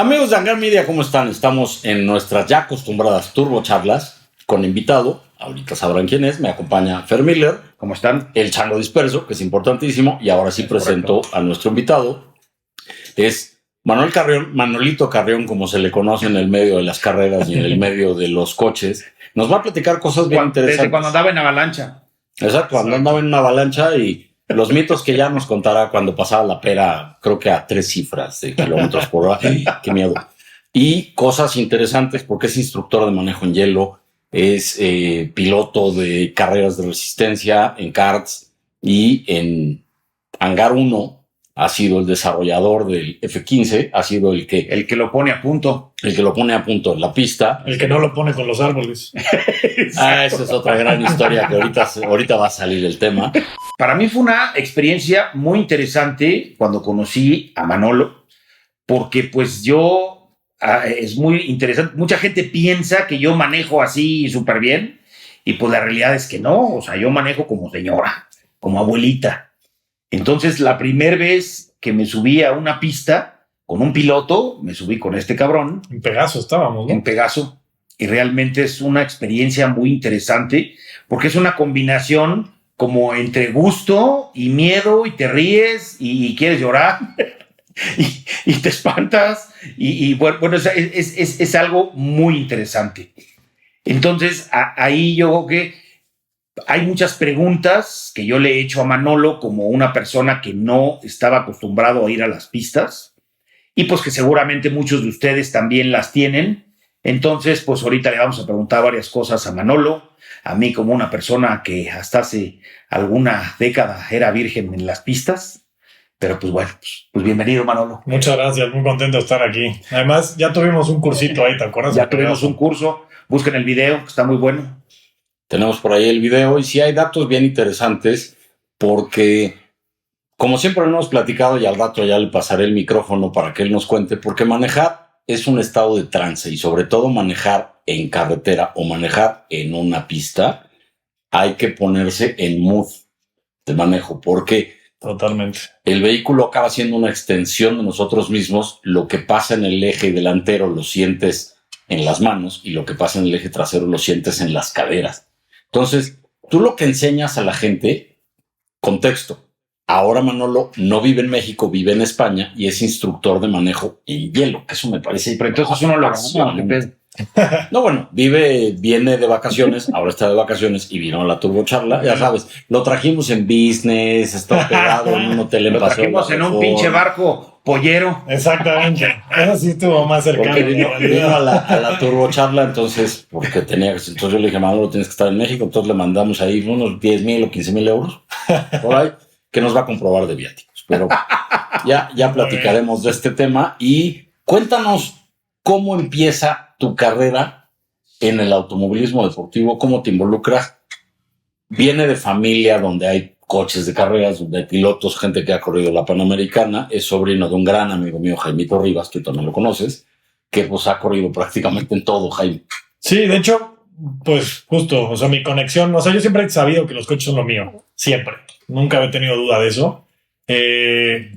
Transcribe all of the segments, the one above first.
Amigos de Hangar Media, ¿cómo están? Estamos en nuestras ya acostumbradas turbocharlas con invitado. Ahorita sabrán quién es. Me acompaña Fer Miller. ¿Cómo están? El Chango Disperso, que es importantísimo. Y ahora sí presento a nuestro invitado. Es Manuel Carrión, Manolito Carrión, como se le conoce en el medio de las carreras y en el medio de los coches. Nos va a platicar cosas bien interesantes. Desde cuando andaba en avalancha. Exacto, cuando andaba en una avalancha y los mitos que ya nos contará cuando pasaba la pera, creo que a 3 cifras de kilómetros por hora. Qué miedo. Y cosas interesantes porque es instructor de manejo en hielo, es piloto de carreras de resistencia en karts y en Hangar 1 ha sido el desarrollador del F15, ha sido el que lo pone a punto. El que lo pone a punto en la pista. El que no lo pone con los árboles. Esa es otra gran historia que ahorita va a salir el tema. Para mí fue una experiencia muy interesante cuando conocí a Manolo, porque pues es muy interesante. Mucha gente piensa que yo manejo así súper bien y pues la realidad es que no. O sea, yo manejo como señora, como abuelita. Entonces, la primera vez que me subí a una pista con un piloto, me subí con este cabrón. En Pegaso estábamos, ¿no? En Pegaso. Y realmente es una experiencia muy interesante porque es una combinación como entre gusto y miedo y te ríes y quieres llorar y te espantas y bueno, es algo muy interesante. Entonces, ahí yo creo que hay muchas preguntas que yo le he hecho a Manolo como una persona que no estaba acostumbrado a ir a las pistas y pues que seguramente muchos de ustedes también las tienen. Entonces, pues ahorita le vamos a preguntar varias cosas a Manolo, a mí como una persona que hasta hace alguna década era virgen en las pistas. Pero pues bueno, pues bienvenido, Manolo. Muchas gracias, muy contento de estar aquí. Además, ya tuvimos un cursito ahí, ¿te acuerdas? Ya tuvimos un curso, busquen el video, que está muy bueno. Tenemos por ahí el video y sí hay datos bien interesantes porque, como siempre lo hemos platicado y al rato ya le pasaré el micrófono para que él nos cuente, porque manejar es un estado de trance y sobre todo manejar en carretera o manejar en una pista, hay que ponerse en mood de manejo porque totalmente el vehículo acaba siendo una extensión de nosotros mismos. Lo que pasa en el eje delantero lo sientes en las manos y lo que pasa en el eje trasero lo sientes en las caderas. Entonces, tú lo que enseñas a la gente, contexto. Ahora Manolo no vive en México, vive en España y es instructor de manejo en hielo, que eso me parece... Pero entonces uno lo No, bueno, viene de vacaciones, ahora está de vacaciones y vino a la turbocharla, ya sabes, lo trajimos en business, está pegado en un hotel en Paseo. Lo trajimos en un pinche barco pollero. Exactamente, eso sí estuvo más cercano. Porque vino a la turbocharla, entonces, entonces yo le dije, Manolo, tienes que estar en México, entonces le mandamos ahí unos 10,000 o 15,000 euros, por ahí, que nos va a comprobar de viáticos, pero ya platicaremos de este tema y cuéntanos cómo empieza tu carrera en el automovilismo deportivo, cómo te involucras. Viene de familia donde hay coches de carreras, donde hay pilotos, gente que ha corrido la Panamericana, es sobrino de un gran amigo mío, Jaimito Rivas, tú también lo conoces, que pues ha corrido prácticamente en todo, Jaime. Sí, de hecho, pues justo, o sea, mi conexión, o sea, yo siempre he sabido que los coches son lo mío, siempre, nunca he tenido duda de eso.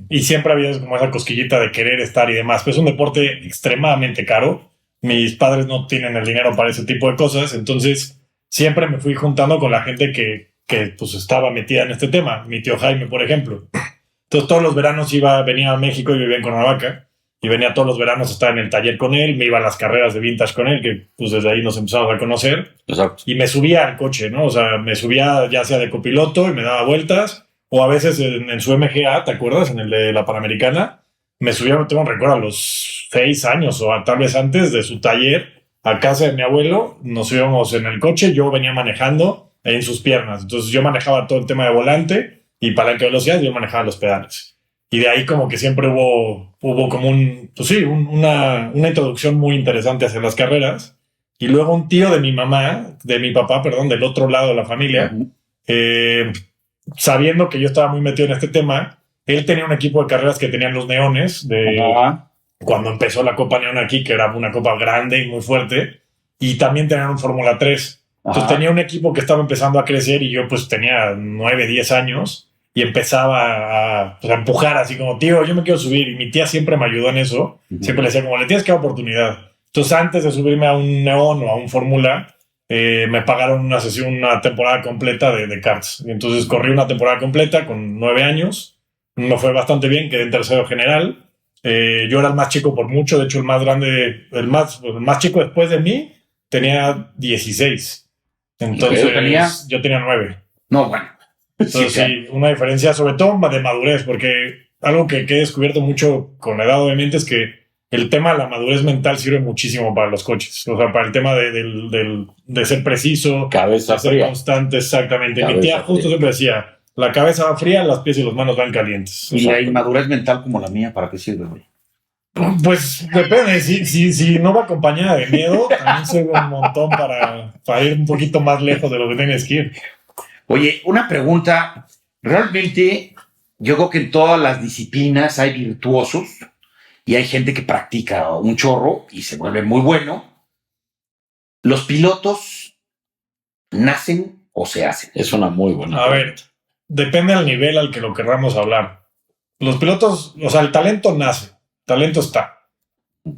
Y siempre había como esa cosquillita de querer estar y demás, pero es un deporte extremadamente caro. Mis padres no tienen el dinero para ese tipo de cosas, entonces siempre me fui juntando con la gente que pues estaba metida en este tema. Mi tío Jaime, por ejemplo. Entonces todos los veranos venía a México y vivía en Cuernavaca y venía todos los veranos a estar en el taller con él, me iba a las carreras de vintage con él, que pues desde ahí nos empezamos a conocer. Exacto. Y me subía al coche, ¿no? O sea, me subía ya sea de copiloto y me daba vueltas. O a veces en su MGA, ¿te acuerdas? En el de la Panamericana, me subía, tengo un recuerdo, a los 6 años o tal vez antes de su taller a casa de mi abuelo. Nos íbamos en el coche, yo venía manejando en sus piernas. Entonces yo manejaba todo el tema de volante y palanca de velocidad, yo manejaba los pedales. Y de ahí como que siempre hubo como una introducción muy interesante hacia las carreras. Y luego un tío de mi papá, del otro lado de la familia, sabiendo que yo estaba muy metido en este tema, él tenía un equipo de carreras que tenían los neones cuando empezó la Copa Neón aquí, que era una copa grande y muy fuerte, y también tenían un Fórmula 3. Entonces tenía un equipo que estaba empezando a crecer y yo pues tenía 9, 10 años y empezaba a empujar así como, tío, yo me quiero subir. Y mi tía siempre me ayudó en eso. Siempre le decía como, le tienes que dar oportunidad. Entonces, antes de subirme a un Neón o a un Fórmula, me pagaron una sesión, una temporada completa de karts. Y entonces corrí una temporada completa con 9 años. Me fue bastante bien, quedé en tercero general. Yo era el más chico por mucho. De hecho, el más grande, el más chico después de mí, tenía 16. Entonces, yo tenía 9. No, bueno. Entonces, sí, una diferencia, sobre todo de madurez, porque algo que he descubierto mucho con la edad, obviamente, es que el tema de la madurez mental sirve muchísimo para los coches. O sea, para el tema de ser preciso, Cabeza de ser fría. constante, exactamente. Cabeza Mi tía justo fría. siempre decía, la cabeza va fría, los pies y las manos van calientes. Y la inmadurez mental como la mía, ¿para qué sirve, güey? Pues depende, si no va acompañada de miedo, también sirve un montón para ir un poquito más lejos de lo que tienes que ir. Oye, una pregunta. Realmente, yo creo que en todas las disciplinas hay virtuosos y hay gente que practica un chorro y se vuelve muy bueno. ¿Los pilotos nacen o se hacen? Es una muy buena A ver, pregunta. depende del nivel al que lo querramos hablar. Los pilotos, o sea, el talento nace, talento está.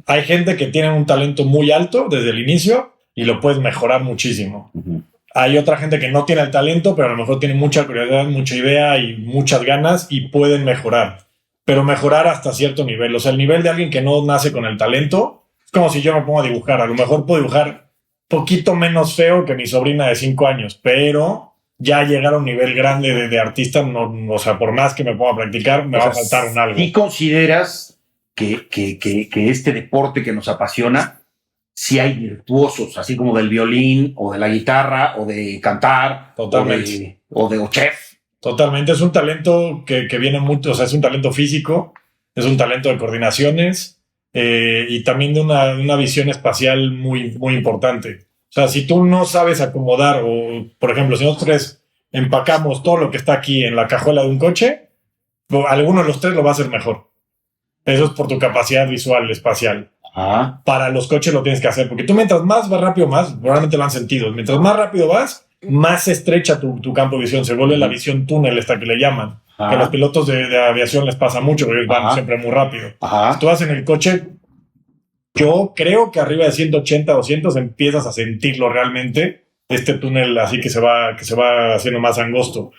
Hay gente que tiene un talento muy alto desde el inicio y lo puedes mejorar muchísimo. Ujú. Hay otra gente que no tiene el talento, pero a lo mejor tiene mucha curiosidad, mucha idea y muchas ganas y pueden mejorar. Pero mejorar hasta cierto nivel. O sea, el nivel de alguien que no nace con el talento es como si yo me pongo a dibujar. A lo mejor puedo dibujar poquito menos feo que mi sobrina de 5 años, pero ya llegar a un nivel grande de artista, no, o sea, por más que me ponga a practicar, me va a faltar un algo. ¿Y consideras que este deporte que nos apasiona, si hay virtuosos, así como del violín o de la guitarra o de cantar Totalmente. o de chef? Totalmente, es un talento que viene mucho, o sea, es un talento físico, es un talento de coordinaciones y también de una visión espacial muy, muy importante. O sea, si tú no sabes acomodar, o por ejemplo, si nosotros tres empacamos todo lo que está aquí en la cajuela de un coche, alguno de los tres lo va a hacer mejor. Eso es por tu capacidad visual espacial. Ah, Para los coches lo tienes que hacer, porque tú mientras más vas rápido más, probablemente lo han sentido, mientras más rápido vas, más se estrecha tu campo de visión, se vuelve la visión túnel esta que le llaman, que a los pilotos de aviación les pasa mucho, porque ellos van siempre muy rápido. Si tú vas en el coche, yo creo que arriba de 180, 200 empiezas a sentirlo realmente, este túnel así que se va haciendo más angosto.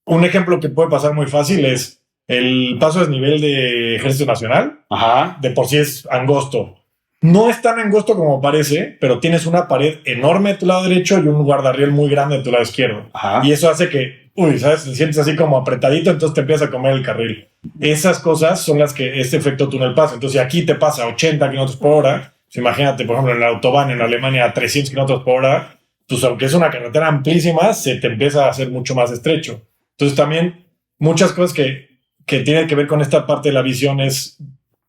Un ejemplo que puede pasar muy fácil es el paso a desnivel de Ejército Nacional. De por sí es angosto. No es tan angosto como parece, pero tienes una pared enorme de tu lado derecho y un guardarriel muy grande de tu lado izquierdo. Y eso hace que, ¿sabes? Te sientes así como apretadito, entonces te empiezas a comer el carril. Esas cosas son las que este efecto túnel pasa. Entonces, si aquí te pasa a 80 kilómetros por hora, pues imagínate, por ejemplo, en la autobahn en Alemania a 300 kilómetros por hora, pues aunque es una carretera amplísima, se te empieza a hacer mucho más estrecho. Entonces, también muchas cosas que tienen que ver con esta parte de la visión es,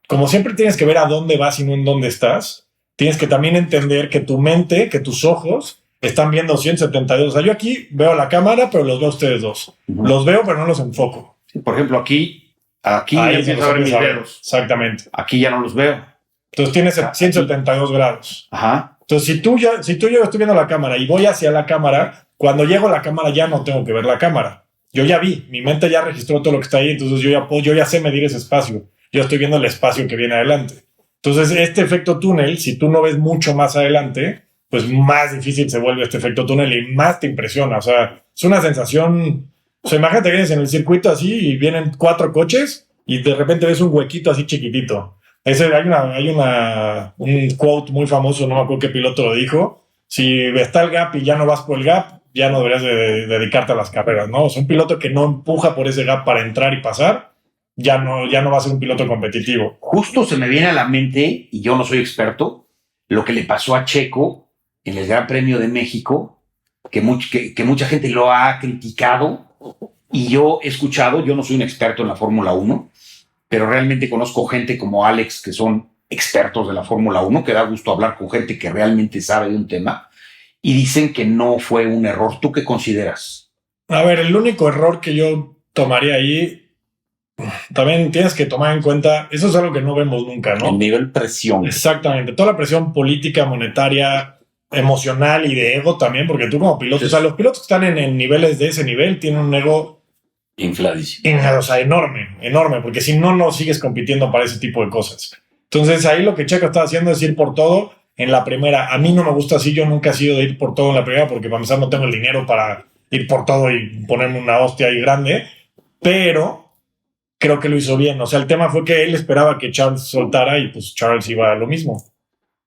como siempre tienes que ver a dónde vas y no en dónde estás, tienes que también entender que tu mente, que tus ojos están viendo 172. O sea, yo aquí veo la cámara, pero los veo a ustedes dos. Los veo, pero no los enfoco. Por ejemplo, aquí ya empiezo a ver mis dedos. Exactamente. Aquí ya no los veo. Entonces tienes 172 grados. Ajá. Entonces, si tú y yo estoy viendo la cámara y voy hacia la cámara, cuando llego a la cámara ya no tengo que ver la cámara. Yo ya vi, mi mente ya registró todo lo que está ahí, entonces yo ya sé medir ese espacio. Yo estoy viendo el espacio que viene adelante. Entonces, este efecto túnel, si tú no ves mucho más adelante, pues más difícil se vuelve este efecto túnel y más te impresiona. O sea, es una sensación. O sea, imagínate que vienes en el circuito así y vienen 4 coches y de repente ves un huequito así chiquitito. Hay un quote muy famoso, no me acuerdo qué piloto lo dijo. Si está el gap y ya no vas por el gap, ya no deberías de dedicarte a las carreras, ¿no? O sea, un piloto que no empuja por ese gap para entrar y pasar, ya no va a ser un piloto competitivo. Justo se me viene a la mente, y yo no soy experto, lo que le pasó a Checo en el Gran Premio de México, que mucha gente lo ha criticado, y yo he escuchado, yo no soy un experto en la Fórmula 1, pero realmente conozco gente como Alex, que son expertos de la Fórmula 1, que da gusto hablar con gente que realmente sabe de un tema, y dicen que no fue un error. ¿Tú qué consideras? A ver, el único error que yo tomaría ahí, también tienes que tomar en cuenta, eso es algo que no vemos nunca, ¿no? El nivel presión. Exactamente, toda la presión política, monetaria, emocional y de ego también, porque tú como piloto, o sea, los pilotos que están en niveles de ese nivel tienen un ego Infladísimo. O sea, enorme, porque si no, no sigues compitiendo para ese tipo de cosas. Entonces ahí lo que Checo está haciendo es ir por todo en la primera. A mí no me gusta así, yo nunca he sido de ir por todo en la primera, porque para empezar no tengo el dinero para ir por todo y ponerme una hostia ahí grande, pero creo que lo hizo bien. O sea, el tema fue que él esperaba que Charles soltara y pues Charles iba a lo mismo.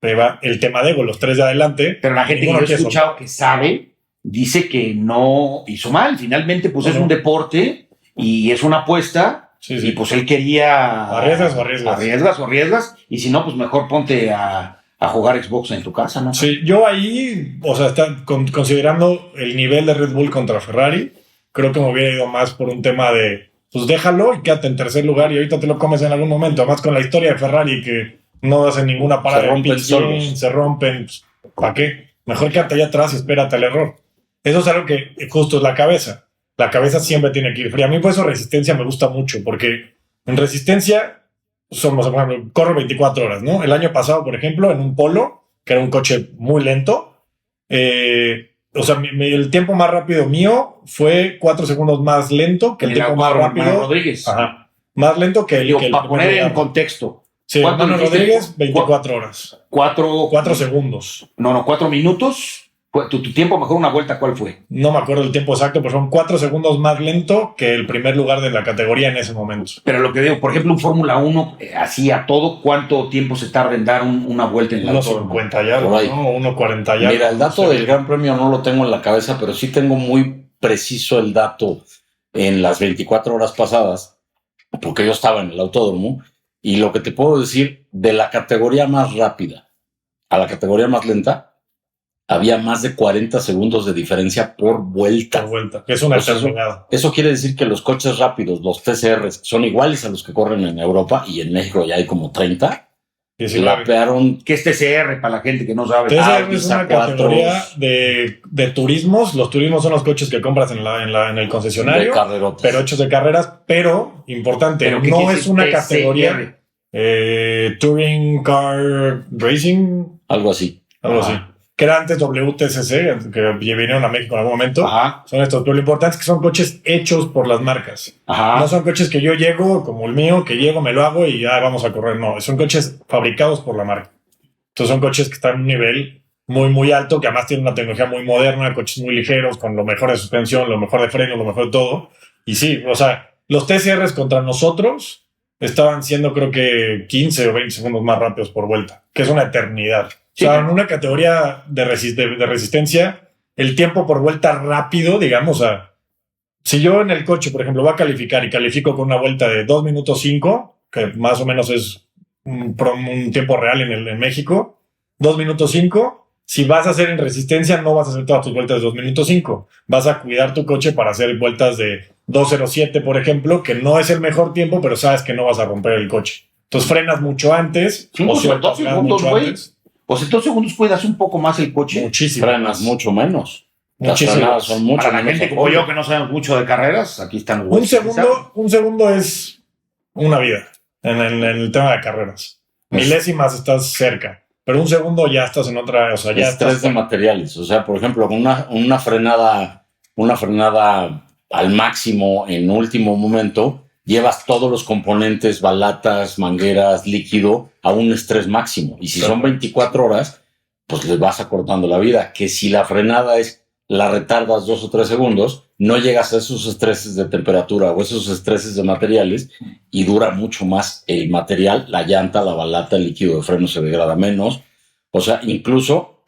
Pero el tema de ego, los tres de adelante. Pero la gente que yo he escuchado que sabe, dice que no hizo mal. Finalmente, pues es un deporte y es una apuesta. Sí. Y pues él quería... ¿Arriesgas o arriesgas? Arriesgas. Y si no, pues mejor ponte a jugar Xbox en tu casa, ¿no? Sí, yo ahí, o sea, considerando el nivel de Red Bull contra Ferrari, creo que me hubiera ido más por un tema de, pues déjalo y quédate en tercer lugar y ahorita te lo comes en algún momento. Además, con la historia de Ferrari que no hacen ninguna parada, se rompen, pues, ¿para qué? Mejor quédate allá atrás y espérate al error. Eso es algo que justo es la cabeza. La cabeza siempre tiene que ir fría. A mí por eso Resistencia me gusta mucho, porque en Resistencia somos, por ejemplo, corro 24 horas, ¿no? El año pasado, por ejemplo, en un Polo, que era un coche muy lento, o sea, el tiempo más rápido mío fue 4 segundos más lento que el tiempo más rápido. Rodríguez. Ajá. Más lento que el para poner en contexto. Sí, Mano Rodríguez, 24 horas. 4 segundos. No, 4 minutos. Tu tiempo mejor una vuelta, ¿cuál fue? No me acuerdo el tiempo exacto, pero son 4 segundos más lento que el primer lugar de la categoría en ese momento. Pero lo que digo, por ejemplo, un Fórmula 1, así a todo, ¿cuánto tiempo se tarda en dar una vuelta en el autódromo? 1.50 ya, ¿no? 1.40 ya. Mira, el dato del Gran Premio no lo tengo en la cabeza, pero sí tengo muy preciso el dato en las 24 horas pasadas, porque yo estaba en el autódromo, y lo que te puedo decir, de la categoría más rápida a la categoría más lenta, había más de 40 segundos de diferencia por vuelta. Por vuelta, que es una eternidad. Eso quiere decir que los coches rápidos, los TCRs, son iguales a los que corren en Europa, y en México ya hay como 30. Lapearon. ¿Qué es TCR para la gente que no sabe? TCR es una categoría de turismos. Los turismos son los coches que compras en el concesionario, pero hechos de carreras. Pero, importante, ¿pero no es una categoría Touring Car Racing. Algo así. Que era antes WTCC, que vinieron a México en algún momento. Ajá. Son estos, pero lo importante es que son coches hechos por las marcas. Ajá. No son coches que yo llego, como el mío, que llego, me lo hago y ya vamos a correr. No, son coches fabricados por la marca. Entonces son coches que están en un nivel muy, muy alto, que además tienen una tecnología muy moderna, coches muy ligeros, con lo mejor de suspensión, lo mejor de freno, lo mejor de todo. Y sí, o sea, los TCRs contra nosotros estaban siendo, creo que 15 o 20 segundos más rápidos por vuelta, que es una eternidad. Sí. O sea, en una categoría de resistencia, el tiempo por vuelta rápido, digamos, o sea, si yo en el coche, por ejemplo, voy a calificar y califico con una vuelta de 2 minutos 5, que más o menos es un tiempo real en México, 2 minutos 5, si vas a hacer en resistencia, no vas a hacer todas tus vueltas de 2 minutos 5. Vas a cuidar tu coche para hacer vueltas de 2.07, por ejemplo, que no es el mejor tiempo, pero sabes que no vas a romper el coche. Entonces frenas mucho antes. Sí, o sueltas mucho antes. Pues en 2 segundos cuidas un poco más el coche. Muchísimo. Frenas mucho menos. Muchísimo. Las frenadas son mucho Para la gente como yo que no sabemos mucho de carreras, aquí están los un segundo es una vida en el tema de carreras. Milésimas estás cerca, pero un segundo ya estás en otra. O sea, ya estrés de materiales. O sea, por ejemplo, una frenada al máximo en último momento, llevas todos los componentes, balatas, mangueras, líquido, a un estrés máximo. Y si son 24 horas, pues les vas acortando la vida. Que si la frenada la retardas 2 o 3 segundos, no llegas a esos estreses de temperatura o esos estreses de materiales y dura mucho más el material, la llanta, la balata, el líquido de freno se degrada menos. O sea, incluso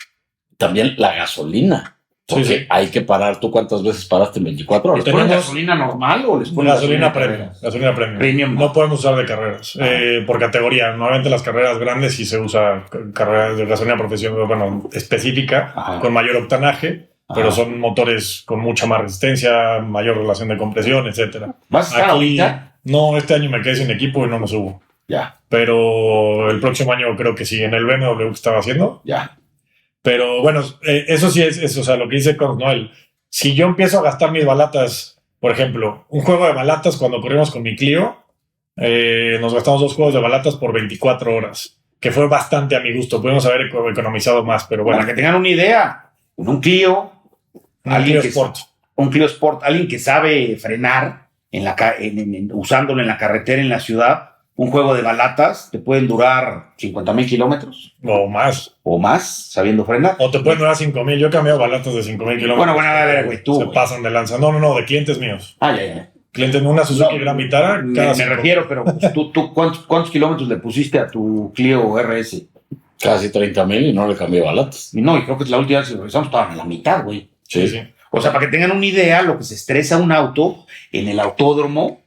también la gasolina. Porque hay que parar. ¿Tú cuántas veces paraste en 24 horas? ¿Les ponen gasolina normal o les ponen gasolina premium? Gasolina premium. No podemos usar de carreras. Por categoría. Normalmente las carreras grandes sí se usa carreras de gasolina profesional, bueno, específica, con mayor octanaje, pero son motores con mucha más resistencia, mayor relación de compresión, etcétera. ¿Vas a estar ahorita? No, este año me quedé sin equipo y no me subo. Ya. Pero el próximo año creo que sí, en el BMW que estaba haciendo. Ya. Pero bueno, eso sí es, o sea, lo que dice Cons, ¿no? Si yo empiezo a gastar mis balatas, por ejemplo, un juego de balatas cuando corrimos con mi Clio, nos gastamos 2 juegos de balatas por 24 horas, que fue bastante a mi gusto. Pudimos haber economizado más, pero bueno. Para que tengan una idea, un Clio, Un Clio Sport, alguien que sabe frenar, usándolo en la carretera, en la ciudad, un juego de balatas te pueden durar 50,000 kilómetros O más. o más, sabiendo frenar. O te pueden durar 5,000. Yo he cambiado balatas de 5,000 kilómetros. Bueno, a ver, güey, tú. Se güey. pasan de lanza. No, de clientes míos. Ya. Clientes de una Suzuki No, Gran Vitara. Me refiero, pero pues, tú ¿cuántos kilómetros le pusiste a tu Clio RS? Casi 30,000 y no le cambié balatas. Y no, y creo que la última vez que revisamos estaban en la mitad, güey. Sí. O sea, para que tengan una idea, lo que se estresa un auto en el autódromo,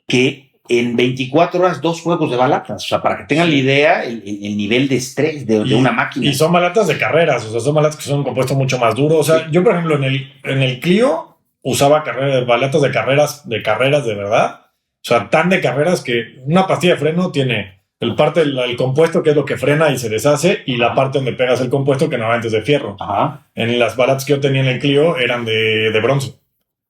que en 24 horas 2 juegos de balatas. O sea, para que tengan la idea, el nivel de estrés de una máquina. Y son balatas de carreras, o sea, son balatas que son un compuesto mucho más duro. O sea, yo, por ejemplo, en el Clio usaba balatas de carreras de verdad. O sea, tan de carreras que una pastilla de freno tiene el compuesto, que es lo que frena y se deshace, y la parte donde pegas el compuesto, que normalmente es de fierro. Ajá. En las balatas que yo tenía en el Clio eran de bronce,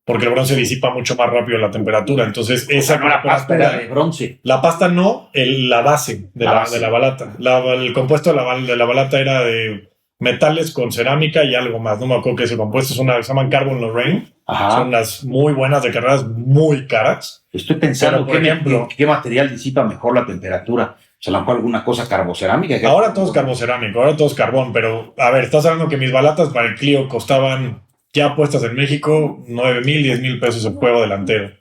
porque el bronce disipa mucho más rápido la temperatura. Entonces, esa no, la pasta era de bronce. La pasta no, la base de la balata. El compuesto de la balata era de metales con cerámica y algo más. No me acuerdo qué es el compuesto. Se llaman Carbon Lorraine. Ajá. Son unas muy buenas de carreras, muy caras. Estoy pensando, Pero, por ejemplo, ¿qué material disipa mejor la temperatura? ¿Se la alguna cosa carbocerámica? Ahora todo es carbocerámico, ahora todo es carbón. Pero, a ver, estás hablando que mis balatas para el Clio costaban, ya puestas en México, 9,000, 10,000 pesos el juego delantero.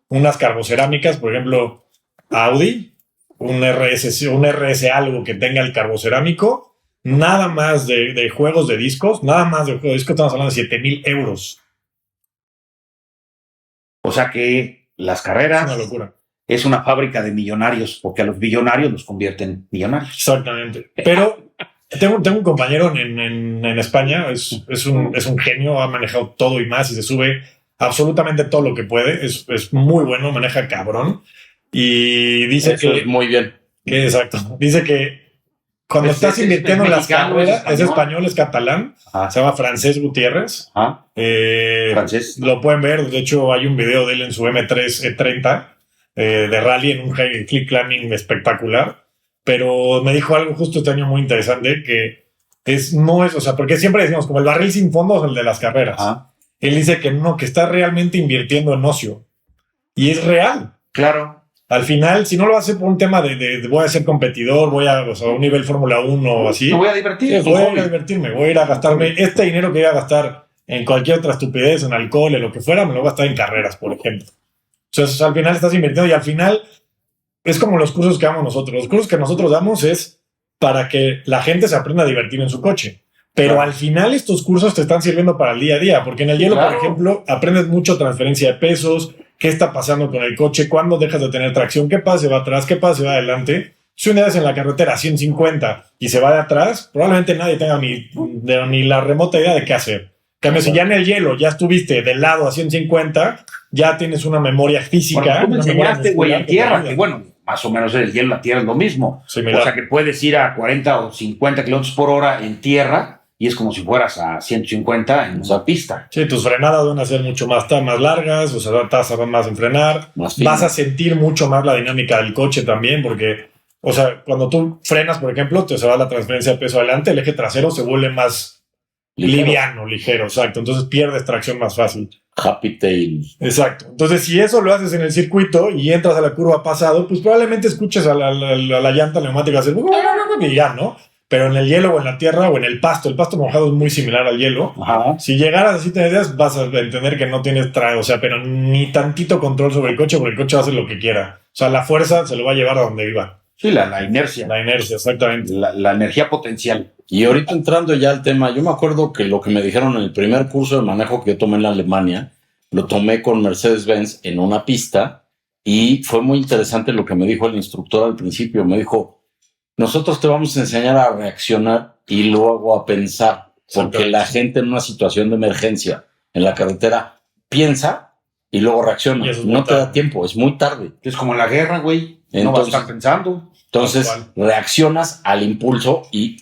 Unas carbocerámicas, por ejemplo, Audi, un RS algo que tenga el carbocerámico, nada más de juegos de discos, estamos hablando de 7,000 euros. O sea que las carreras Es una locura. es una fábrica de millonarios, porque a los billonarios los convierten en millonarios. Exactamente. Pero tengo un compañero en España, es un genio, ha manejado todo y más y se sube absolutamente todo lo que puede. Es muy bueno, maneja cabrón. Y dice Eso es muy bien. exacto. Dice que cuando estás invirtiendo en las carreras, es español, es catalán, se llama Francés Gutiérrez. Francés. Lo pueden ver, de hecho hay un video de él en su M3 E30 de rally en un click climbing espectacular, pero me dijo algo justo este año muy interesante, que no es, o sea, porque siempre decimos como el barril sin fondo es el de las carreras. Él dice que no, que está realmente invirtiendo en ocio, y es real. Claro. Al final, si no lo hace por un tema de voy a ser competidor, o sea, a un nivel Fórmula 1 o así, Me voy a divertir. voy a ir a divertirme, voy a ir a gastarme este dinero que iba a gastar en cualquier otra estupidez, en alcohol, en lo que fuera, me lo voy a gastar en carreras, por ejemplo. Entonces, al final estás invirtiendo, y al final es como los cursos que damos nosotros. Los cursos que nosotros damos es para que la gente se aprenda a divertir en su coche. Pero al final estos cursos te están sirviendo para el día a día, porque en el hielo, por ejemplo, aprendes mucho transferencia de pesos, qué está pasando con el coche, cuándo dejas de tener tracción, qué pasa si va atrás, qué pasa si va adelante. Si un día es en la carretera a 150 y se va de atrás, probablemente nadie tenga ni la remota idea de qué hacer. En cambio, si ya en el hielo ya estuviste del lado a 150, ya tienes una memoria física. Bueno, tú me enseñaste, güey, en tierra, que que bueno, más o menos el hielo, la tierra es lo mismo. Similar. O sea que puedes ir a 40 o 50 kilómetros por hora en tierra y es como si fueras a 150 en esa pista. Sí, tus frenadas van a ser mucho más largas, o sea, vas a tardar más en frenar, Más fino. vas a sentir mucho más la dinámica del coche también, porque, o sea, cuando tú frenas, por ejemplo, te se va la transferencia de peso adelante, el eje trasero se vuelve más liviano, ligero, exacto, entonces pierdes tracción más fácil. Happy Tail. Exacto. Entonces, si eso lo haces en el circuito y entras a la curva pasado, pues probablemente escuches a la llanta neumática hacer y ya, ¿no? Pero en el hielo o en la tierra o en el pasto mojado es muy similar al hielo. Ajá. Si llegaras así, te ideas, vas a entender que no tienes o sea, pero ni tantito control sobre el coche, porque el coche va a hacer lo que quiera. O sea, la fuerza se lo va a llevar a donde iba. Sí, la inercia. La inercia, exactamente. La energía potencial. Y ahorita entrando ya al tema, yo me acuerdo que lo que me dijeron en el primer curso de manejo que yo tomé en Alemania, lo tomé con Mercedes-Benz en una pista, y fue muy interesante lo que me dijo el instructor al principio. Me dijo, nosotros te vamos a enseñar a reaccionar y luego a pensar, porque la gente en una situación de emergencia en la carretera piensa y luego reacciona. No te da tiempo, es muy tarde. Es como en la guerra, güey. No vas a estar pensando. Entonces reaccionas al impulso, y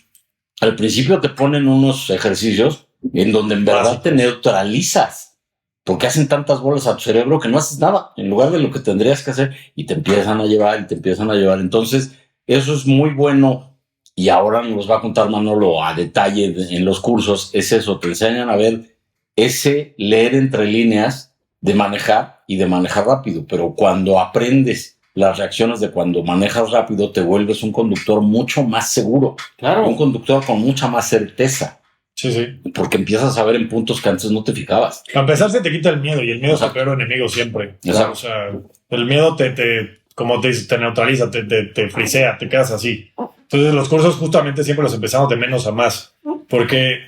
al principio te ponen unos ejercicios en donde en verdad te neutralizas, porque hacen tantas bolas a tu cerebro que no haces nada en lugar de lo que tendrías que hacer, y te empiezan a llevar y te empiezan a llevar. Entonces eso es muy bueno, y ahora nos va a contar Manolo a detalle en los cursos. Es eso, te enseñan a ver ese leer entre líneas de manejar y de manejar rápido, pero cuando aprendes las reacciones de cuando manejas rápido, te vuelves un conductor mucho más seguro, un conductor con mucha más certeza. Sí, sí. Porque empiezas a ver en puntos que antes no te fijabas. Para empezar, se te quita el miedo, y el miedo es el peor enemigo siempre. Exacto. O sea, el miedo como te dice, te neutraliza, te frisea, te quedas así. Entonces, los cursos justamente siempre los empezamos de menos a más. Porque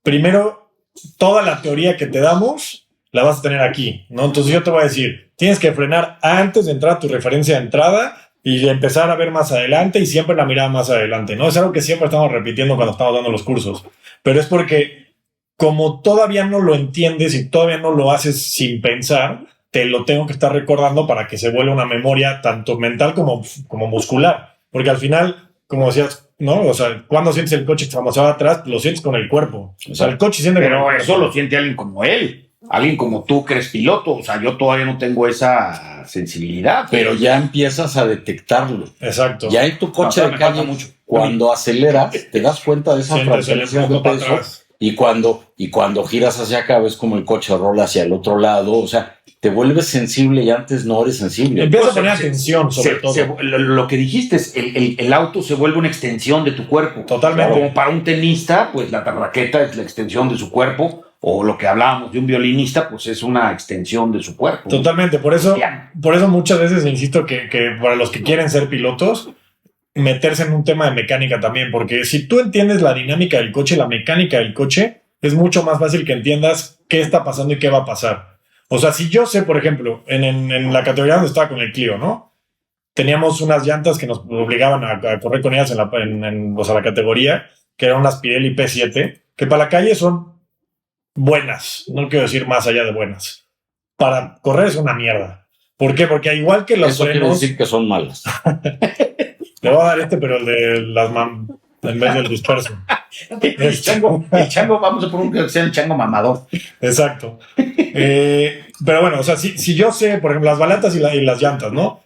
primero, toda la teoría que te damos la vas a tener aquí, ¿no? Entonces yo te voy a decir, tienes que frenar antes de entrar a tu referencia de entrada y de empezar a ver más adelante y siempre la mirada más adelante, ¿no? Es algo que siempre estamos repitiendo cuando estamos dando los cursos. Pero es porque como todavía no lo entiendes y todavía no lo haces sin pensar, te lo tengo que estar recordando para que se vuelva una memoria tanto mental como muscular. Porque al final, como decías, ¿no? O sea, cuando sientes el coche que se va atrás, lo sientes con el cuerpo. O sea, el coche siente pero con el eso cuerpo. lo siente alguien como él. Alguien como tú que eres piloto. O sea, yo todavía no tengo esa sensibilidad. Pero ya empiezas a detectarlo. Exacto. Ya en tu coche de calle, mucho. cuando aceleras, te das cuenta de esas Sientes el transferencias de flujo para peso. atrás. Y cuando giras hacia acá, ves como el coche rola hacia el otro lado. O sea, te vuelves sensible y antes no eres sensible. Empieza a poner atención, sobre todo. Lo que dijiste es, el auto se vuelve una extensión de tu cuerpo. Totalmente. Como para un tenista, pues la raqueta es la extensión de su cuerpo. O lo que hablábamos de un violinista, pues es una extensión de su cuerpo. Totalmente. Por eso muchas veces insisto que para los que quieren ser pilotos, meterse en un tema de mecánica también, porque si tú entiendes la dinámica del coche, la mecánica del coche, es mucho más fácil que entiendas qué está pasando y qué va a pasar. O sea, si yo sé, por ejemplo, en la categoría donde estaba con el Clio, ¿no? Teníamos unas llantas que nos obligaban a correr con ellas o sea, la categoría, que eran unas Pirelli P7, que para la calle son buenas, no quiero decir más allá de buenas. Para correr es una mierda. ¿Por qué? Porque igual que los Eso quiere frenos... decir que son malas. Le voy a dar pero el de las en vez del disperso. El chango, vamos a poner que sea el chango mamador. Exacto. Pero bueno, o sea, si yo sé, por ejemplo, las balatas y las llantas, ¿no?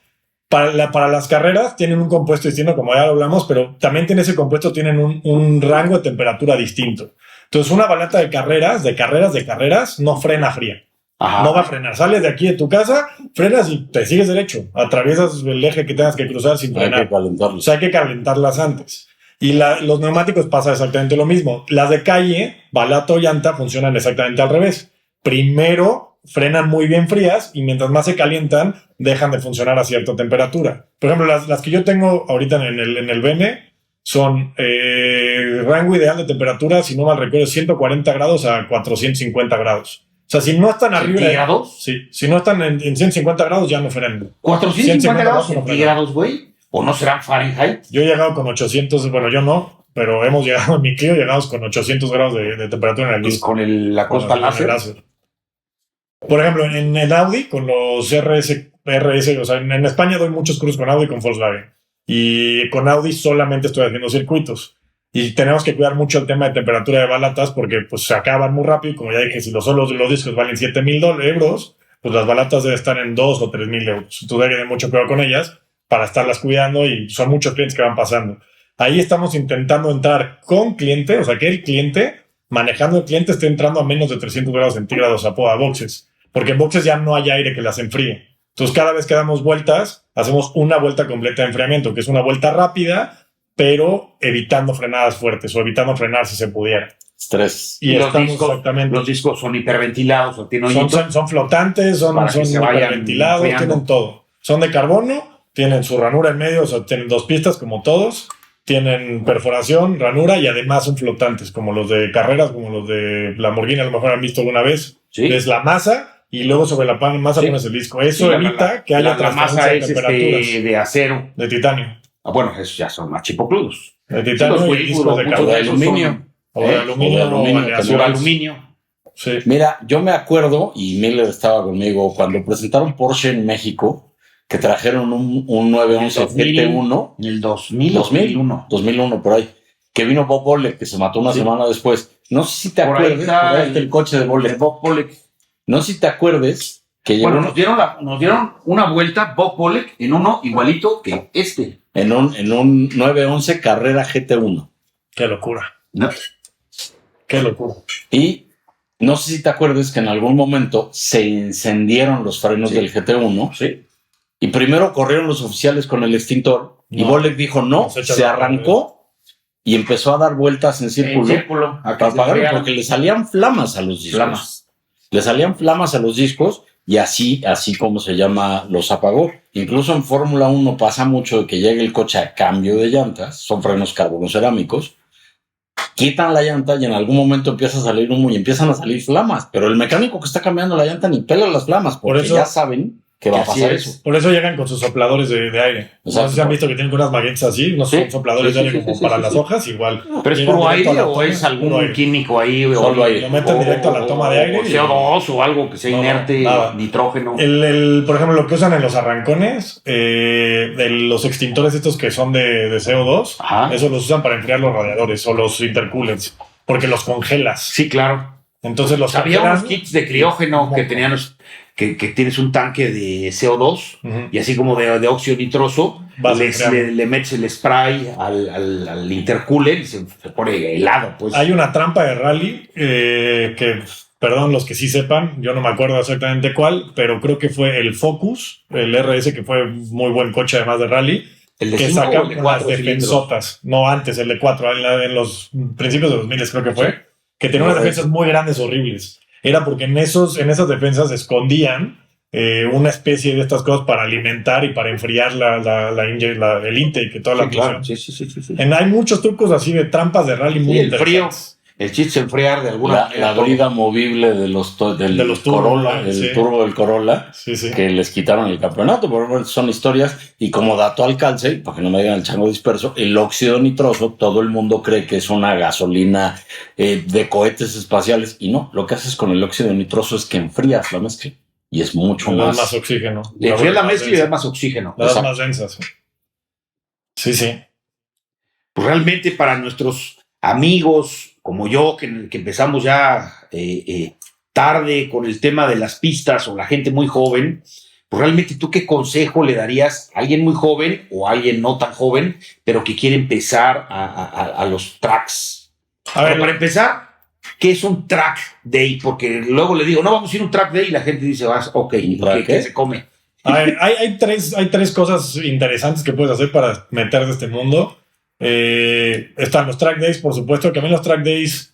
Para las carreras tienen un compuesto distinto, como ya lo hablamos, pero también ese compuesto tienen un rango de temperatura distinto. Entonces, una balata de carreras, no frena fría. Ajá. No va a frenar. Sales de aquí de tu casa, frenas y te sigues derecho. Atraviesas el eje que tengas que cruzar sin frenar. Hay que calentarlo. O sea, hay que calentarlas antes. Y los neumáticos pasa exactamente lo mismo. Las de calle, balata o llanta, funcionan exactamente al revés. Primero frenan muy bien frías y mientras más se calientan, dejan de funcionar a cierta temperatura. Por ejemplo, las que yo tengo ahorita en el Bene son rango ideal de temperatura, si no mal recuerdo, 140 grados a 450 grados. O sea, si no están arriba... ¿Centígrados? Sí, si no están en 150 grados ya no frenan. 450 grados no frenan. centígrados, güey. ¿O no serán Fahrenheit? Yo he llegado con 800, bueno, yo no, pero hemos llegado en mi Clio, llegamos con 800 grados de temperatura en el disco. Con la costa láser. Por ejemplo, en el Audi, con los RS, o sea, en España doy muchos cursos con Audi y con Volkswagen. Y con Audi solamente estoy haciendo circuitos. Y tenemos que cuidar mucho el tema de temperatura de balatas porque pues se acaban muy rápido. Como ya dije, si los discos valen 7,000 euros, pues las balatas deben estar en 2 o 3,000 euros. Entonces hay que tener mucho cuidado con ellas para estarlas cuidando y son muchos clientes que van pasando. Ahí estamos intentando entrar con cliente, o sea, que el cliente, manejando el cliente, esté entrando a menos de 300 grados centígrados a boxes. Porque en boxes ya no hay aire que las enfríe. Entonces cada vez que damos vueltas, hacemos una vuelta completa de enfriamiento, que es una vuelta rápida, pero evitando frenadas fuertes o evitando frenar si se pudiera. Estrés. Y los discos son hiperventilados o tienen son flotantes, son hiperventilados, tienen todo. Son de carbono, tienen su ranura en medio, o sea, tienen 2 pistas como todos, tienen perforación, ranura y además son flotantes, como los de carreras, como los de Lamborghini, a lo mejor han visto alguna vez. ¿Sí? Es la masa y luego sobre la masa pones el disco. Eso evita que haya transferencia de temperaturas. De acero. De titanio. Bueno, esos ya son más chipocludos. De titanio y discos de carbono. De aluminio. O de aluminio. Sí. Mira, yo me acuerdo, y Miller estaba conmigo, cuando presentaron Porsche en México, que trajeron un 911 GT1. En el 2001, por ahí. Que vino Bob Bolek, que se mató una semana después. No sé si te acuerdas. Por ahí está el coche de Bolek. Bob Bolek. No sé si te acuerdes que bueno, nos dieron una vuelta Bob Bolek en uno igualito que este. En un 911 Carrera GT1. Qué locura. No. Qué locura. Y No sé si te acuerdas que en algún momento se encendieron los frenos del GT1. Sí. Y primero corrieron los oficiales con el extintor. Y Bolek dijo no, se arrancó y empezó a dar vueltas en círculo a para apagarlo, porque le salían flamas a los discos. Le salían flamas a los discos y así como se llama, los apagó. Incluso en Fórmula 1 pasa mucho de que llegue el coche a cambio de llantas, son frenos carbonocerámicos, quitan la llanta y en algún momento empieza a salir humo y empiezan a salir flamas, pero el mecánico que está cambiando la llanta ni pela las flamas, porque por eso, ya saben que va a pasar eso. Por eso llegan con sus sopladores de aire. Exacto. No sé si han visto que tienen unas maguetas así, unos sopladores de aire como para las hojas, igual. ¿Pero es puro aire o es algún químico ahí? Solo aire. Lo meten directo a la toma de aire. O CO2 o algo que sea inerte, nitrógeno. Por ejemplo, lo que usan en los arrancones, de los extintores estos que son de CO2, eso los usan para enfriar los radiadores o los intercoolers, porque los congelas. Sí, claro. Entonces los había unos kits de criógeno que tenían que tienes un tanque de CO2 y así como de óxido nitroso le metes el spray al intercooler y se pone helado, pues. Hay una trampa de rally que, perdón, los que sí sepan, yo no me acuerdo exactamente cuál, pero creo que fue el Focus, el RS, que fue muy buen coche además de rally, el de que 5 saca o el de 4 defensotas, no antes, el de 4, en los principios de 2000 creo que fue, que tenía unas defensas muy grandes, horribles. Era porque en esas defensas escondían una especie de estas cosas para alimentar y para enfriar el intake y toda la claro. Sí. Hay muchos trucos así de trampas de rally muy interesantes. El chiste es enfriar de alguna manera. La brida movible de los Corolla, el turbo del Corolla, que les quitaron el campeonato. Por ejemplo, son historias. Y como dato al calce, para que no me digan el chango disperso, el óxido nitroso, todo el mundo cree que es una gasolina de cohetes espaciales. Y no, lo que haces con el óxido nitroso es que enfrías la mezcla. Y es mucho más oxígeno. Le enfrías la mezcla y le das más oxígeno. Le das más densas. Sí. Pues realmente para nuestros amigos como yo, que empezamos ya tarde con el tema de las pistas o la gente muy joven, pues realmente tú qué consejo le darías a alguien muy joven o a alguien no tan joven, pero que quiere empezar a los tracks? Para empezar, ¿qué es un track day? Porque luego le digo, no, vamos a ir a un track day y la gente dice, ok, ¿qué se come? A ver, hay tres cosas interesantes que puedes hacer para meterte a este mundo. Están los track days, por supuesto, que a mí los track days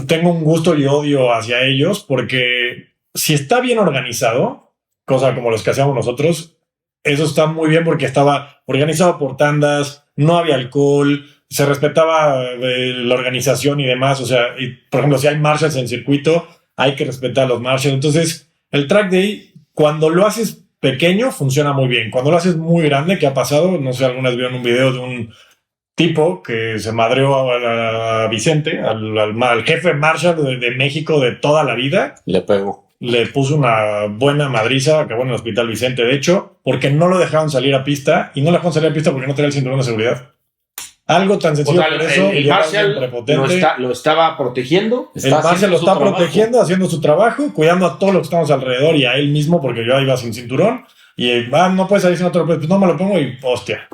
tengo un gusto y odio hacia ellos, porque si está bien organizado, cosa como los que hacíamos nosotros, eso está muy bien porque estaba organizado por tandas, no había alcohol, se respetaba la organización y demás. O sea, por ejemplo, si hay marshals en circuito, hay que respetar a los marshals. Entonces, el track day, cuando lo haces pequeño, funciona muy bien. Cuando lo haces muy grande, ¿qué ha pasado? No sé, algunas vieron un video de un tipo que se madreó a Vicente, al jefe Marshall de México de toda la vida. Le pegó. Le puso una buena madriza, acabó en el hospital Vicente, de hecho, porque no lo dejaban salir a pista, y no lo dejaban salir a pista porque no tenía el cinturón de seguridad. Algo tan sencillo por eso. El Marshall lo estaba protegiendo. El Marshall lo está protegiendo, haciendo su trabajo, cuidando a todos los que estamos alrededor y a él mismo, porque yo iba sin cinturón. Y no puedes salir sin otro, pues no me lo pongo y hostia.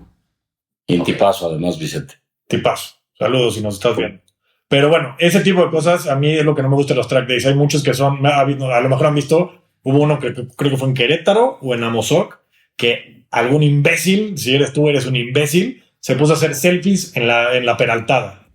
Y en tipazo, además, Vicente. Tipazo. Saludos si nos estás viendo. Pero bueno, ese tipo de cosas a mí es lo que no me gusta de los track days. Hay muchos que son, a lo mejor han visto, hubo uno que creo que fue en Querétaro o en Amozoc, que algún imbécil, si eres tú, eres un imbécil, se puso a hacer selfies en la peraltada.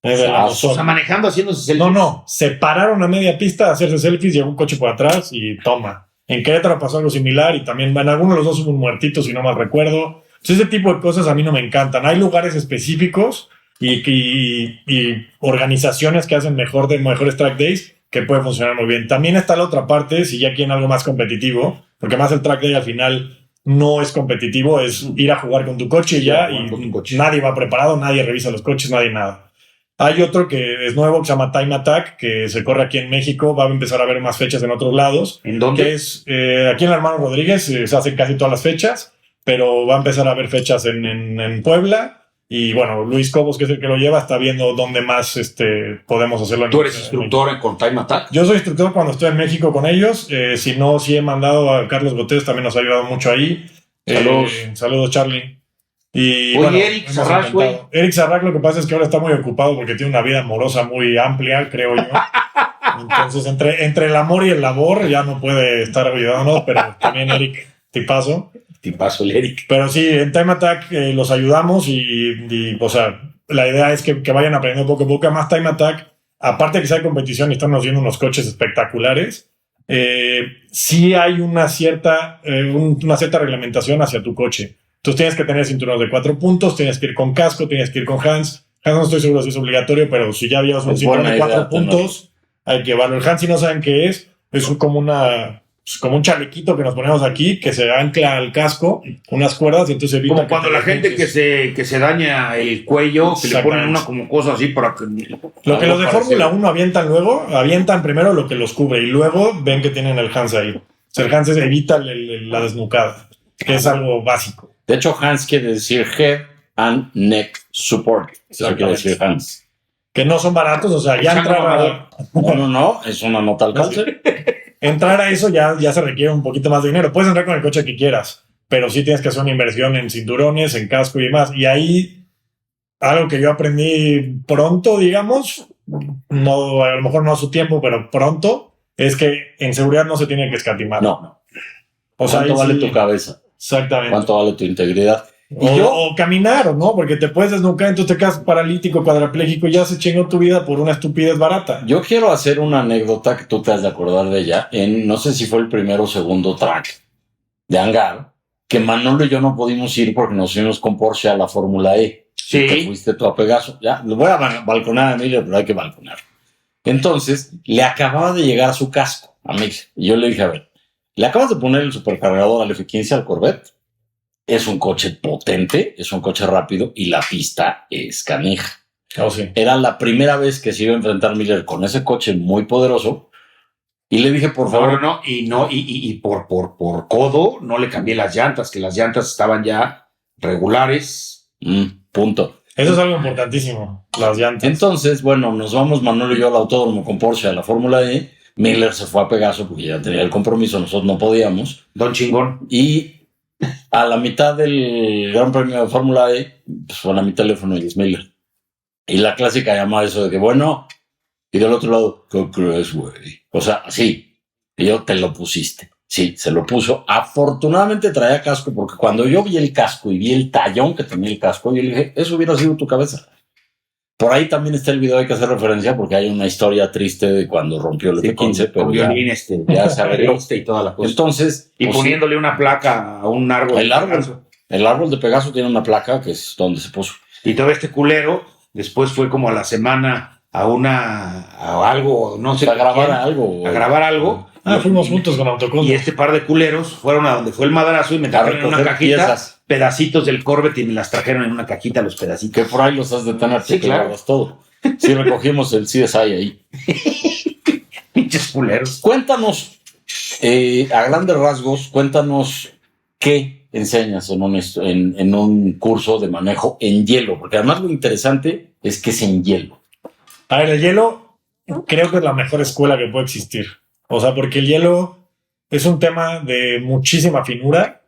O sea, manejando, haciéndose selfies. No, se pararon a media pista a hacerse selfies, llegó un coche por atrás y toma. En Querétaro pasó algo similar y también en algunos de los dos hubo un muertito, si no mal recuerdo. Entonces, ese tipo de cosas a mí no me encantan. Hay lugares específicos y organizaciones que hacen mejores track days que pueden funcionar muy bien. También está la otra parte, si ya quieren algo más competitivo, porque más el track day al final no es competitivo, es ir a jugar con tu coche ya, y nadie va preparado, nadie revisa los coches, nadie nada. Hay otro que es nuevo, que se llama Time Attack, que se corre aquí en México, va a empezar a haber más fechas en otros lados. ¿En dónde? Que es aquí en el Hermano Rodríguez, se hacen casi todas las fechas, pero va a empezar a haber fechas en Puebla. Y bueno, Luis Cobos, que es el que lo lleva, está viendo dónde más podemos hacerlo. ¿Tú eres instructor con Time Attack? Yo soy instructor cuando estoy en México con ellos. Si no, sí he mandado a Carlos Botés, también nos ha ayudado mucho ahí. Saludos, Charlie. Y, oye, Eric Sarrac, güey. Eric Sarrac, lo que pasa es que ahora está muy ocupado porque tiene una vida amorosa muy amplia, creo yo. Entonces, entre el amor y el labor, ya no puede estar ayudándonos, pero también Eric, tipazo. Tipazo el Eric. Pero sí, en Time Attack los ayudamos o sea, la idea es que vayan aprendiendo poco a poco. Además, Time Attack, aparte de que sea competición y están haciendo unos coches espectaculares, sí hay una cierta reglamentación hacia tu coche. Entonces tienes que tener cinturones de 4 puntos, tienes que ir con casco, tienes que ir con Hans. Hans no estoy seguro si es obligatorio, pero si ya habías un cinturón de 4 puntos, hay que llevarlo. El Hans, si no saben qué es como un chalequito que nos ponemos aquí, que se ancla al casco, unas cuerdas, y entonces evita Como cuando la gente que se daña el cuello, que le ponen una como cosa así para que... Lo que los de Fórmula 1 avientan primero lo que los cubre y luego ven que tienen el Hans ahí. O sea, el Hans evita la desnucada, que es algo básico. De hecho, Hans quiere decir Head and Neck Support. Eso quiere decir Hans. Que no son baratos, o sea, ya entrar No, es una nota al cáncer. Entrar a eso ya se requiere un poquito más de dinero. Puedes entrar con el coche que quieras, pero sí tienes que hacer una inversión en cinturones, en casco y demás. Y ahí, algo que yo aprendí pronto, digamos, no, a lo mejor no a su tiempo, pero pronto, es que en seguridad no se tiene que escatimar. No. O sea, ¿Cuánto vale tu cabeza? Exactamente. ¿Cuánto vale tu integridad? O caminar, ¿no? Porque te puedes desnucar, entonces te quedas paralítico, cuadrapléjico, y ya se chingó tu vida por una estupidez barata. Yo quiero hacer una anécdota que tú te has de acordar de ella. No sé si fue el primero o segundo track de Hangar, que Manolo y yo no pudimos ir porque nos fuimos con Porsche a la Fórmula E. Sí. Que fuiste tú a Pegaso. Ya, lo voy a balconar a Emilio, pero hay que balconar. Entonces, le acababa de llegar su casco a Emilio. Y yo le dije, a ver, le acabas de poner el supercargador al F-15 al Corvette. Es un coche potente, es un coche rápido y la pista es canija. Oh, sí. Era la primera vez que se iba a enfrentar Miller con ese coche muy poderoso. Y le dije, por favor. Y por codo no le cambié las llantas, que las llantas estaban ya regulares. Punto. Eso es algo importantísimo, las llantas. Entonces, bueno, nos vamos Manolo y yo al autódromo con Porsche a la Fórmula E. Miller se fue a Pegaso porque ya tenía el compromiso, nosotros no podíamos. Don Chingón. Y a la mitad del Gran Premio de Fórmula E, pues suena mi teléfono y es Miller. Y la clásica llamada eso de que, bueno, y del otro lado, ¿qué crees, güey? O sea, sí, y yo te lo pusiste. Sí, se lo puso. Afortunadamente traía casco, porque cuando yo vi el casco y vi el tallón que tenía el casco, yo le dije, eso hubiera sido tu cabeza. Por ahí también está el video, hay que hacer referencia, porque hay una historia triste de cuando rompió el F-15, pero violín, ya se arregló. y toda la cosa. Entonces, y pues, poniéndole una placa a un árbol. El árbol de Pegaso tiene una placa que es donde se puso. Y todo este culero, después fue como a la semana a algo, no sé. A grabar algo. Fuimos juntos con Autocombo. Y este par de culeros fueron a donde fue el madrazo y me trajeron en una cajita piezas. Pedacitos del Corvette y me las trajeron en una cajita los pedacitos. Que por ahí los has de tener, sí, claro. Todo. Sí, recogimos el CSI ahí. Pinches culeros. Cuéntanos, a grandes rasgos, cuéntanos qué enseñas en un curso de manejo en hielo, porque además lo interesante es que es en hielo. A ver, el hielo creo que es la mejor escuela que puede existir. O sea, porque el hielo es un tema de muchísima finura.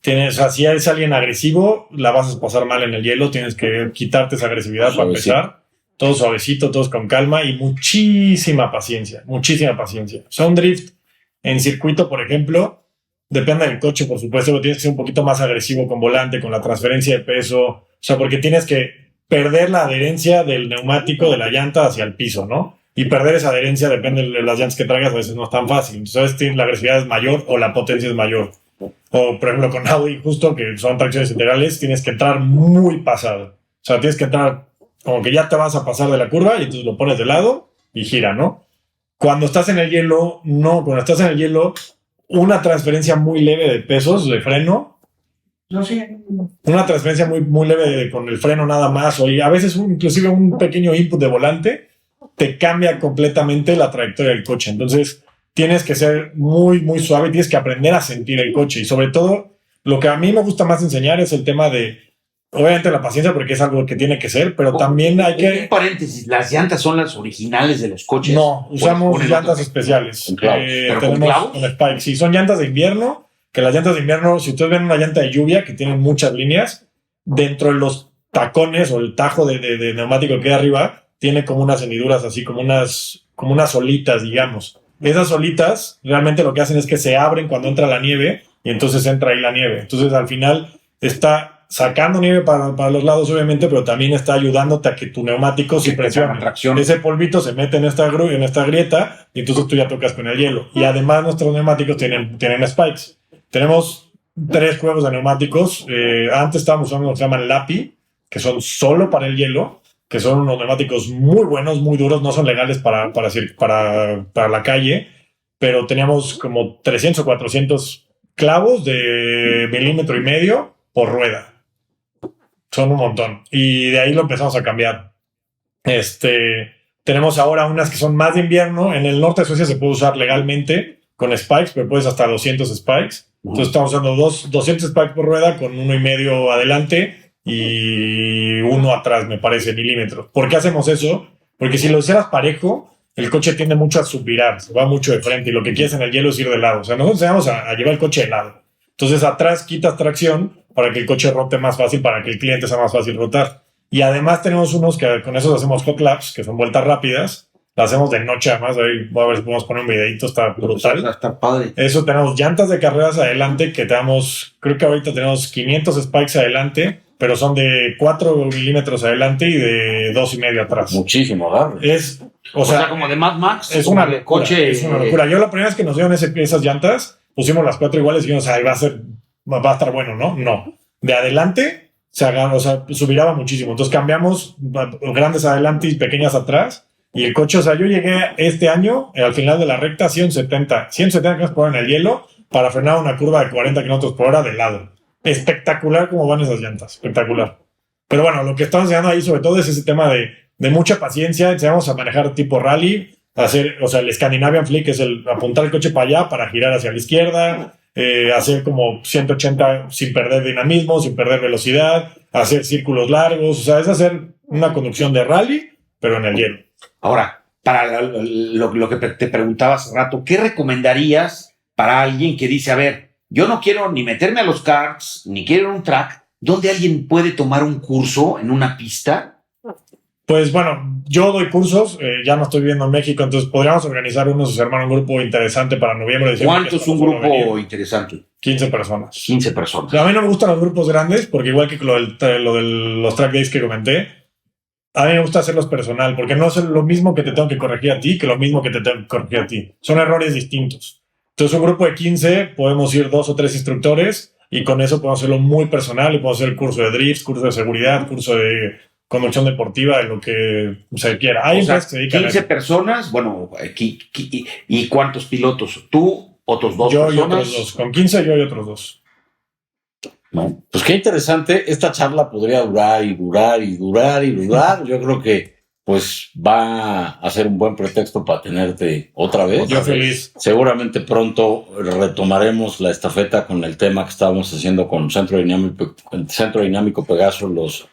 O sea, si eres alguien agresivo, la vas a pasar mal en el hielo. Tienes que quitarte esa agresividad para empezar. Todo suavecito, todos con calma y muchísima paciencia. Muchísima paciencia. O sea, un drift en circuito, por ejemplo, depende del coche, por supuesto, pero tienes que ser un poquito más agresivo con volante, con la transferencia de peso. O sea, porque tienes que perder la adherencia del neumático de la llanta hacia el piso, ¿no? Y perder esa adherencia, depende de las llantas que traigas, a veces no es tan fácil. Entonces, la agresividad es mayor o la potencia es mayor. O, por ejemplo, con Audi, justo, que son tracciones integrales, tienes que entrar muy pasado. O sea, tienes que entrar como que ya te vas a pasar de la curva y entonces lo pones de lado y gira, ¿no? Cuando estás en el hielo, no. Cuando estás en el hielo, una transferencia muy leve de pesos, de freno. No sé. Una transferencia muy leve con el freno nada más. O a veces inclusive un pequeño input de volante te cambia completamente la trayectoria del coche. Entonces, tienes que ser muy, muy suave, tienes que aprender a sentir el coche. Y sobre todo, lo que a mí me gusta más enseñar es el tema de, obviamente, la paciencia, porque es algo que tiene que ser, pero también hay que... Un paréntesis, ¿las llantas son las originales de los coches? No, usamos llantas especiales. ¿Pero tenemos con clavos? con Spike. Sí, son llantas de invierno, que las llantas de invierno, si ustedes ven una llanta de lluvia que tienen muchas líneas, dentro de los tacones o el tajo de neumático que hay arriba, tiene como unas hendiduras así, como unas olitas, digamos. Esas olitas realmente lo que hacen es que se abren cuando entra la nieve y entonces entra ahí la nieve. Entonces al final está sacando nieve para los lados, obviamente, pero también está ayudándote a que tu neumático se presione. Ese polvito se mete en esta grieta y entonces tú ya tocas con el hielo. Y además nuestros neumáticos tienen spikes. Tenemos 3 juegos de neumáticos. Antes estábamos usando lo que se llaman Lapi, que son solo para el hielo, que son unos neumáticos muy buenos, muy duros, no son legales para la calle, pero teníamos como 300 o 400 clavos de 1,5 milímetros por rueda. Son un montón. Y de ahí lo empezamos a cambiar. Tenemos ahora unas que son más de invierno. En el norte de Suecia se puede usar legalmente con spikes, pero puedes hasta 200 spikes. Entonces estamos usando 200 spikes por rueda con 1,5 adelante y 1 atrás, me parece, milímetros. ¿Por qué hacemos eso? Porque si lo hicieras parejo, el coche tiende mucho a subvirar, va mucho de frente y lo que quieres en el hielo es ir de lado. O sea, nosotros vamos a llevar el coche de lado. Entonces atrás quitas tracción para que el coche rote más fácil, para que el cliente sea más fácil rotar. Y además tenemos unos que con esos hacemos hot laps, que son vueltas rápidas. Las hacemos de noche además. Ahí voy a ver si podemos poner un videito, está brutal. Está padre. Eso tenemos llantas de carreras adelante que creo que ahorita tenemos 500 spikes adelante, pero son de 4 milímetros adelante y de 2,5 atrás. Muchísimo agarre. O sea, como de Mad Max. Es una locura. Es una locura. Yo la primera vez que nos dieron esas llantas, pusimos las 4 iguales y dijimos, va a estar bueno, ¿no? No. De adelante subiraba muchísimo. Entonces cambiamos grandes adelante y pequeñas atrás. Y el coche, yo llegué este año, al final de la recta, a 170 km por hora en el hielo para frenar una curva de 40 km por hora de lado. Espectacular cómo van esas llantas. Espectacular. Pero bueno, lo que estamos enseñando ahí sobre todo es ese tema de mucha paciencia. Enseñamos a manejar tipo rally, el Scandinavian Flick, que es el apuntar el coche para allá, para girar hacia la izquierda, hacer como 180 sin perder dinamismo, sin perder velocidad, hacer círculos largos. O sea, es hacer una conducción de rally, pero en el hielo. Ahora, para lo que te preguntaba hace rato, ¿qué recomendarías para alguien que dice, a ver, yo no quiero ni meterme a los karts, ni quiero un track? ¿Dónde alguien puede tomar un curso en una pista? Pues bueno, yo doy cursos, ya no estoy viviendo en México, entonces podríamos organizar unos, armar un grupo interesante para noviembre. ¿Cuánto es un grupo interesante? 15 personas. 15 personas. A mí no me gustan los grupos grandes, porque igual que lo de los track days que comenté, a mí me gusta hacerlos personal, porque no es lo mismo que te tengo que corregir a ti que lo mismo que te tengo que corregir a ti. Son errores distintos. Entonces, un grupo de 15, podemos ir 2 o 3 instructores y con eso podemos hacerlo muy personal y podemos hacer el curso de drift, curso de seguridad, curso de conducción deportiva, de lo que se quiera. Hay empresas que se dedican 15 personas, bueno, ¿y cuántos pilotos? ¿Tú, otros 2 personas? Yo y otros 2. Con 15 yo y otros 2. Bueno, pues qué interesante. Esta charla podría durar y durar y durar y durar. Yo creo que pues va a ser un buen pretexto para tenerte otra vez. Yo feliz. Seguramente pronto retomaremos la estafeta con el tema que estábamos haciendo con Centro Dinámico Pegaso, los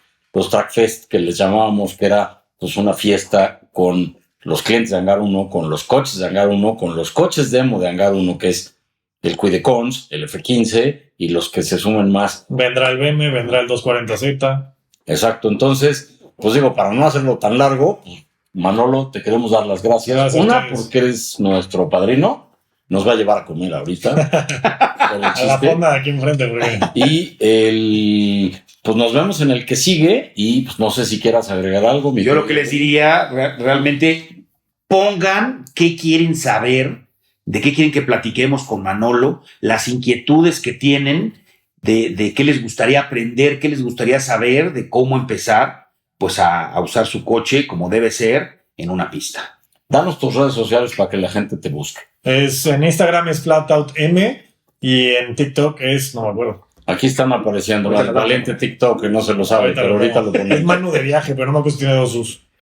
Track Fest que les llamábamos, que era pues una fiesta con los clientes de Hangar 1, con los coches de Hangar 1, con los coches demo de Hangar 1, que es el Cuidecons, el F15 y los que se sumen más. Vendrá el BM, vendrá el 240Z. Exacto, entonces, pues digo, para no hacerlo tan largo, Manolo, te queremos dar las gracias. Gracias Una, porque eres nuestro padrino, nos va a llevar a comer ahorita. A la fonda de aquí enfrente. Porque... Y pues nos vemos en el que sigue y pues no sé si quieras agregar algo. Yo lo que les diría, realmente, pongan qué quieren saber, de qué quieren que platiquemos con Manolo, las inquietudes que tienen, de qué les gustaría aprender, qué les gustaría saber, de cómo empezar pues a usar su coche como debe ser en una pista. Danos tus redes sociales para que la gente te busque. En Instagram es FlatOutM y en TikTok no me acuerdo. Aquí están apareciendo el valiente TikTok, que no se lo sabe, pero ahorita lo ponemos. Es Manu de viaje, pero no me acuerdo si tiene 2 U's.